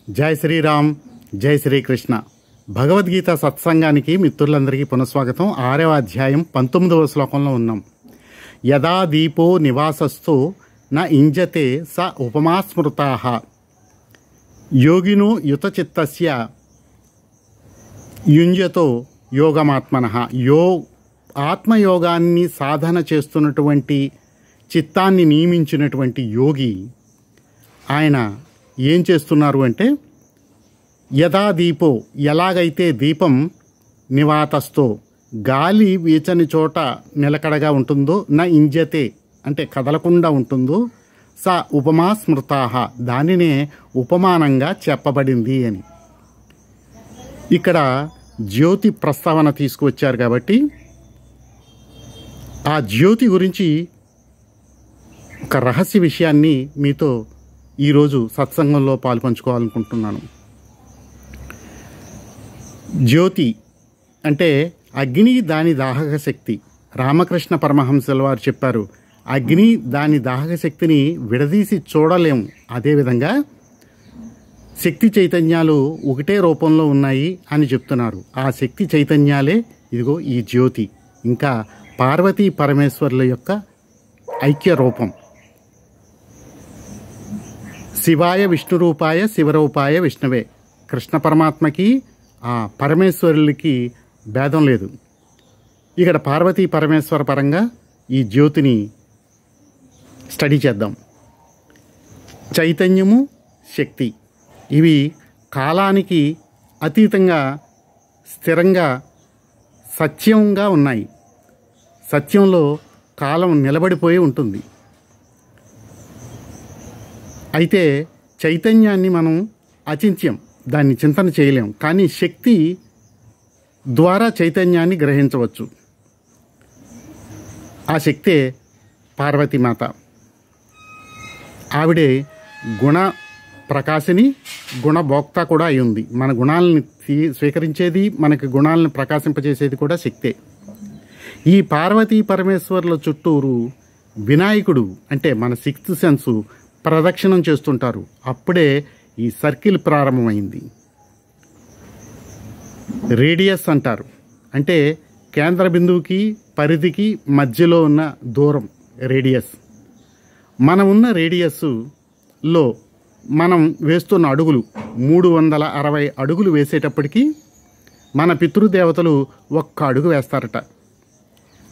జై శ్రీరామ్, జై శ్రీకృష్ణ. భగవద్గీత సత్సంగానికి మిత్రులందరికీ పునఃస్వాగతం. 6వ అధ్యాయం 19వ శ్లోకంలో ఉన్నాం. యదా దీపో నివాసస్థో న ఇంజతే స ఉపమాస్మృతాః యోగినో యుతచిత్తస్య యుంజతో యోగమాత్మనః. ఆత్మయోగాన్ని సాధన చేస్తున్నటువంటి, చిత్తాన్ని నియమించినటువంటి యోగి ఆయన ఏం చేస్తున్నారు అంటే, యథా దీపో, ఎలాగైతే దీపం నివాతస్థో, గాలి వీచని చోట నిలకడగా ఉంటుందో, నా ఇంజతే అంటే కదలకుండా ఉంటుందో, స ఉపమా స్మృతాః, దానినే ఉపమానంగా చెప్పబడింది అని. ఇక్కడ జ్యోతి ప్రస్తావన తీసుకువచ్చారు కాబట్టి ఆ జ్యోతి గురించి ఒక రహస్య విషయాన్ని మీతో ఈరోజు సత్సంగంలో పాలుపంచుకోవాలనుకుంటున్నాను. జ్యోతి అంటే అగ్ని, దాని దాహక శక్తి. రామకృష్ణ పరమహంసల వారు చెప్పారు, అగ్ని దాని దాహక శక్తిని విడదీసి చూడలేము. అదేవిధంగా శక్తి చైతన్యాలు ఒకటే రూపంలో ఉన్నాయి అని చెప్తున్నారు. ఆ శక్తి చైతన్యాలే ఇదిగో ఈ జ్యోతి. ఇంకా పార్వతీ పరమేశ్వరుల యొక్క ఐక్య రూపం. శివాయ విష్ణురూపాయ శివరూపాయ విష్ణువే. కృష్ణ పరమాత్మకి ఆ పరమేశ్వరులకి భేదం లేదు. ఇక్కడ పార్వతీ పరమేశ్వర పరంగా ఈ జ్యోతిని స్టడీ చేద్దాం. చైతన్యము, శక్తి ఇవి కాలానికి అతీతంగా స్థిరంగా సత్యంగా ఉన్నాయి. సత్యంలో కాలం నిలబడిపోయి ఉంటుంది. అయితే చైతన్యాన్ని మనం అచింత్యం, దాన్ని చింతన చేయలేం. కానీ శక్తి ద్వారా చైతన్యాన్ని గ్రహించవచ్చు. ఆ శక్తే పార్వతీమాత. ఆవిడే గుణ ప్రకాశిని, గుణభోక్త కూడా అయి ఉంది. మన గుణాలను స్వీకరించేది, మనకి గుణాలను ప్రకాశింపజేసేది కూడా శక్తే. ఈ పార్వతీ పరమేశ్వరుల చుట్టూరు వినాయకుడు అంటే మన సిక్స్త్ సెన్సు ప్రదక్షిణం చేస్తుంటారు. అప్పుడే ఈ సర్కిల్ ప్రారంభమైంది. రేడియస్ అంటారు. అంటే కేంద్ర బిందువుకి పరిధికి మధ్యలో ఉన్న దూరం రేడియస్. మనం ఉన్న రేడియస్లో మనం వేస్తున్న అడుగులు 360 అడుగులు వేసేటప్పటికీ మన పితృదేవతలు ఒక్క అడుగు వేస్తారట.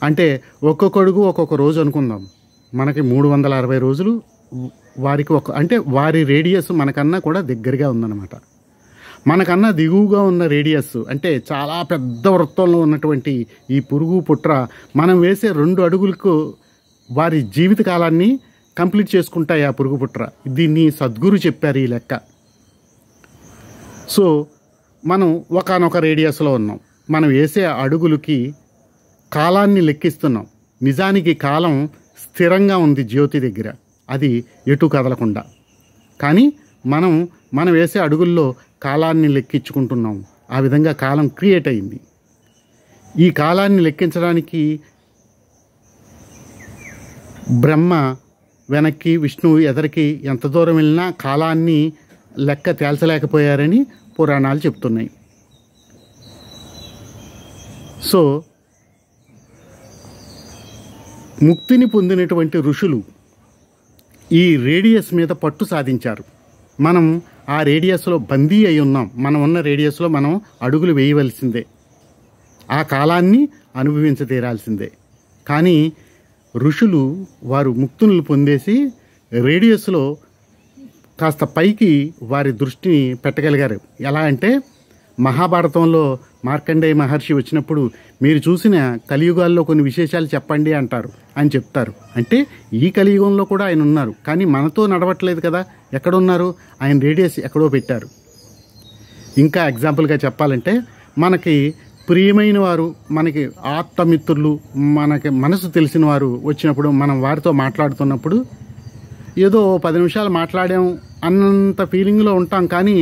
అంటే ఒక్కొక్క అడుగు ఒక్కొక్క రోజు అనుకుందాం. మనకి 360 రోజులు వారికి అంటే వారి రేడియస్ మనకన్నా కూడా దగ్గరగా ఉందన్నమాట. మనకన్నా దిగువగా ఉన్న రేడియస్ అంటే చాలా పెద్ద వృత్తంలో ఉన్నటువంటి ఈ పురుగు పుట్ర మనం వేసే 2 అడుగులకు వారి జీవితకాలాన్ని కంప్లీట్ చేసుకుంటాయి ఆ పురుగు పుట్ర. దీన్ని సద్గురు చెప్పారు ఈ లెక్క. సో మనం ఒకానొక రేడియస్లో ఉన్నాం. మనం వేసే అడుగులకి కాలాన్ని లెక్కిస్తున్నాం. నిజానికి కాలం స్థిరంగా ఉంది జ్యోతి దగ్గర, అది ఎటు కదలకుండా. కానీ మనం వేసే అడుగుల్లో కాలాన్ని లెక్కించుకుంటున్నాం. ఆ విధంగా కాలం క్రియేట్ అయింది. ఈ కాలాన్ని లెక్కించడానికి బ్రహ్మ వెనక్కి, విష్ణువు ఎదరికి ఎంత దూరం వెళ్ళినా కాలాన్ని లెక్క తేల్చలేకపోయారని పురాణాలు చెప్తున్నాయి. సో ముక్తిని పొందినటువంటి ఋషులు ఈ రేడియస్ మీద పట్టు సాధించారు. మనం ఆ రేడియస్లో బందీ అయి ఉన్నాం. మనం ఉన్న రేడియస్లో మనం అడుగులు వేయవలసిందే, ఆ కాలాన్ని అనుభవించతీరాల్సిందే. కానీ ఋషులు వారు ముక్తులను పొందేసి రేడియస్లో కాస్త పైకి వారి దృష్టిని పెట్టగలిగారు. ఎలా అంటే మహాభారతంలో మార్కండేయ మహర్షి వచ్చినప్పుడు మీరు చూసిన కలియుగాల్లో కొన్ని విశేషాలు చెప్పండి అంటారు అని చెప్తారు. అంటే ఈ కలియుగంలో కూడా ఆయన ఉన్నారు, కానీ మనతో నడవట్లేదు కదా. ఎక్కడున్నారు? ఆయన రేడియస్ ఎక్కడో పెట్టారు. ఇంకా ఎగ్జాంపుల్గా చెప్పాలంటే మనకి ప్రియమైన వారు, మనకి ఆప్తమిత్రులు, మనకి మనసు తెలిసిన వారు వచ్చినప్పుడు మనం వారితో మాట్లాడుతున్నప్పుడు ఏదో 10 నిమిషాలు మాట్లాడాం అన్నంత ఫీలింగ్లో ఉంటాం. కానీ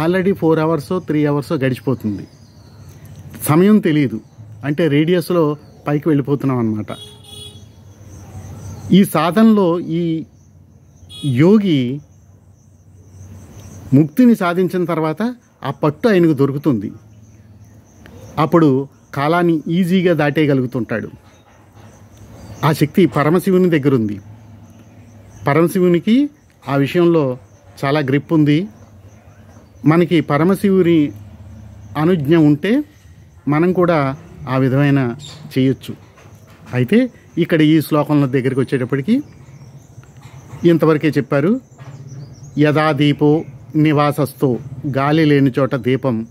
ఆల్రెడీ 4 అవర్స్ 3 అవర్స్ గడిచిపోతుంది, సమయం తెలియదు. అంటే రేడియస్లో పైకి వెళ్ళిపోతున్నాం అన్నమాట. ఈ సాధనలో ఈ యోగి ముక్తిని సాధించిన తర్వాత ఆ పట్టు ఆయనకు దొరుకుతుంది. అప్పుడు కాలాన్ని ఈజీగా దాటేయగలుగుతుంటాడు. ఆ శక్తి పరమశివుని దగ్గర ఉంది. పరమశివునికి ఆ విషయంలో చాలా గ్రిప్ ఉంది. మనకి పరమశివుని అనుజ్ఞ ఉంటే మనం కూడా ఆ విధమైన చేయొచ్చు. అయితే ఇక్కడ ఈ శ్లోకంలో దగ్గరికి వచ్చేటప్పటికి ఇంతవరకే చెప్పారు. యదా దీపో నివాసస్థో, గాలి లేని చోట దీపం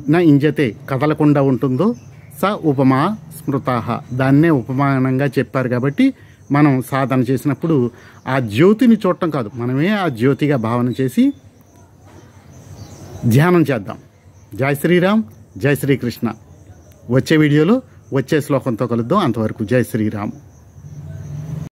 నా ఇంజతే, కదలకుండా ఉంటుందో స ఉపమా స్మృతాహ, దాన్నే ఉపమానంగా చెప్పారు. కాబట్టి మనం సాధన చేసినప్పుడు ఆ జ్యోతిని చూడటం కాదు, మనమే ఆ జ్యోతిగా భావన చేసి ధ్యానం చేద్దాం. జై శ్రీరామ్, జై శ్రీకృష్ణ. వచ్చే వీడియోలో వచ్చే శ్లోకంతో కలుద్దాం. అంతవరకు జై శ్రీరామ్.